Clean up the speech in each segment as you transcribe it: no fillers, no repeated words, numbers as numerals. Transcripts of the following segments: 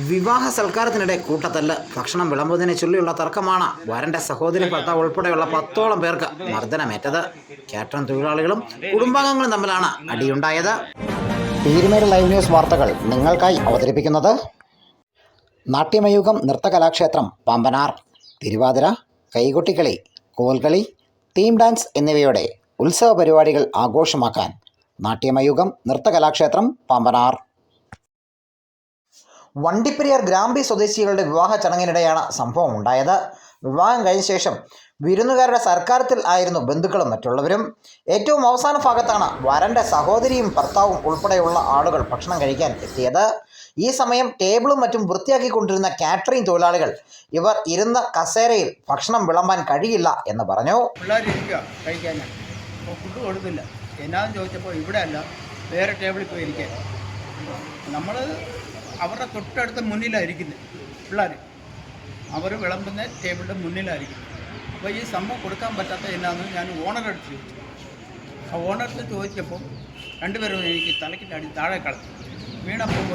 വിവാഹ സൽക്കാരത്തിനിടെ കൂട്ടത്തല്ല്, ഭക്ഷണം വിളമ്പുന്നതിനെ ചൊല്ലിയുള്ള തർക്കമാണ് വരന്റെ സഹോദരി ഭർത്താവ് ഉൾപ്പെടെയുള്ള 10ഓളം പേർക്ക് മർദ്ദനമേറ്റത്. കാറ്ററിംഗ് തൊഴിലാളികളും കുടുംബാംഗങ്ങളും തമ്മിലാണ് അടിയുണ്ടായത്. പീരുമേട് ലൈവ് ന്യൂസ് വാർത്തകൾ നിങ്ങൾക്കായി അവതരിപ്പിക്കുന്നത് നാട്യമയൂകം നൃത്തകലാക്ഷേത്രം പാമ്പനാർ. തിരുവാതിര, കൈകൊട്ടിക്കളി, കോൽകളി, തീം ഡാൻസ് എന്നിവയുടെ ഉത്സവ പരിപാടികൾ ആഘോഷമാക്കാൻ നാട്യമയൂകം നൃത്തകലാക്ഷേത്രം പാമ്പനാർ. വണ്ടിപ്പെരിയാർ ഗ്രാമ്പി സ്വദേശികളുടെ വിവാഹ ചടങ്ങിനിടെയാണ് സംഭവം ഉണ്ടായത്. വിവാഹം കഴിഞ്ഞ ശേഷം വിരുന്നുകാരുടെ സൽക്കാരത്തിൽ ആയിരുന്നു ബന്ധുക്കളും മറ്റുള്ളവരും. ഏറ്റവും അവസാന ഭാഗത്താണ് വരന്റെ സഹോദരിയും ഭർത്താവും ഉൾപ്പെടെയുള്ള ആളുകൾ ഭക്ഷണം കഴിക്കാൻ എത്തിയത്. ഈ സമയം ടേബിളും മറ്റും വൃത്തിയാക്കിക്കൊണ്ടിരുന്ന കാറ്ററിംഗ് തൊഴിലാളികൾ ഇവർ ഇരുന്ന കസേരയിൽ ഭക്ഷണം വിളമ്പാൻ കഴിയില്ല എന്ന് പറഞ്ഞു. ഫുഡ് കൊടുത്തില്ല. എന്നാന്ന് ചോദിച്ചപ്പോൾ ഇവിടെ അല്ല, വേറെ ടേബിളിൽ പോയി ഇരിക്കാൻ. നമ്മൾ അവരുടെ തൊട്ടടുത്ത മുന്നിലായിരിക്കുന്നത്. പിള്ളേർ അവർ വിളമ്പുന്ന ടേബിളിൻ്റെ മുന്നിലായിരിക്കും. അപ്പോൾ ഈ സംഭവം കൊടുക്കാൻ പറ്റാത്ത എന്നാന്ന് ഞാൻ ഓണറടുത്ത് ചോദിച്ചു. ആ ഓണറടുത്ത് ചോദിച്ചപ്പോൾ രണ്ടുപേരും എനിക്ക് തലക്കിൻ്റെ അടി താഴെ കളഞ്ഞു. വീണപ്പോൾ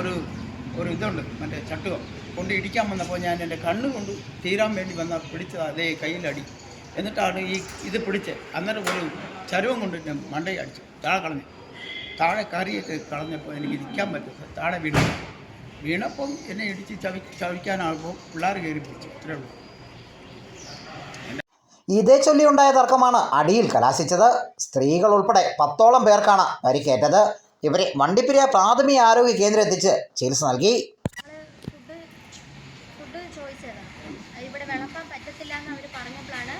ഒരു ഇതുണ്ട്, മറ്റേ ചട്ടുകം കൊണ്ട് ഇടിക്കാൻ വന്നപ്പോൾ ഞാൻ എൻ്റെ കണ്ണ് കൊണ്ട് തീരാൻ വേണ്ടി വന്നാൽ പിടിച്ചത് അതേ കയ്യിലടി. എന്നിട്ടാണ് ഇത് പിടിച്ച് അന്നേരം ഒരു ചരുവം കൊണ്ട് ഞാൻ മണ്ടയിൽ അടിച്ചു, താഴെ കളഞ്ഞു. താഴെ കറിയൊക്കെ കളഞ്ഞപ്പോൾ എനിക്ക് ഇരിക്കാൻ പറ്റില്ല. താഴെ വീണപ്പം എന്നെ ഇടിച്ച് ചവിക്കാനാകുമ്പോൾ പിള്ളേർ കയറി പിടിച്ചു. ഇത്രേ ഉള്ളൂ. ഇതേ ചൊല്ലിയുണ്ടായ തർക്കമാണ് അടിയിൽ കലാശിച്ചത്. സ്ത്രീകൾ ഉൾപ്പെടെ 10ഓളം പേർക്കാണ് പരിക്കേറ്റത്. ഇവരെ വണ്ടിപ്പെരിയാർ പ്രാഥമിക ആരോഗ്യ കേന്ദ്രം എത്തിച്ച് ചികിത്സ നൽകി. ഇവിടെ വിളമ്പാൻ പറ്റത്തില്ല എന്ന് അവർ പറഞ്ഞപ്പോഴാണ്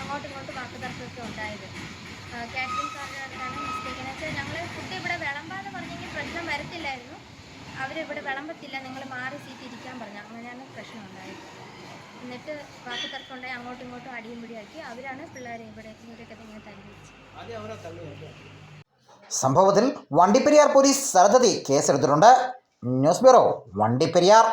അങ്ങോട്ടും ഇങ്ങോട്ടും വാക്കുതർക്കമൊക്കെ ഉണ്ടായത്. കാറ്ററിംഗ് സാറിനാണ് മിസ്റ്റേക്ക് എന്ന് വെച്ചാൽ ഞങ്ങൾ ഫുഡ് ഇവിടെ വിളമ്പാന്ന് പറഞ്ഞെങ്കിൽ പ്രശ്നം വരത്തില്ലായിരുന്നു. അവരിവിടെ വിളമ്പത്തില്ല, നിങ്ങൾ മാറി സീറ്റ് ഇരിക്കാൻ പറഞ്ഞു. അങ്ങനെയാണ് പ്രശ്നം ഉണ്ടായത്. എന്നിട്ട് വാക്കുതർക്കം ഉണ്ടായി, അങ്ങോട്ടും ഇങ്ങോട്ടും അടിയും പിടിയാക്കി. അവരാണ് പിള്ളേരെ ഇവരൊക്കെ ഇങ്ങനെ തല്ലി വെച്ച്. സംഭവത്തിൽ വണ്ടിപ്പെരിയാർ പോലീസ് സ്ഥലത്തെത്തി കേസെടുത്തിട്ടുണ്ട്. News bureau, Vandiperiyar.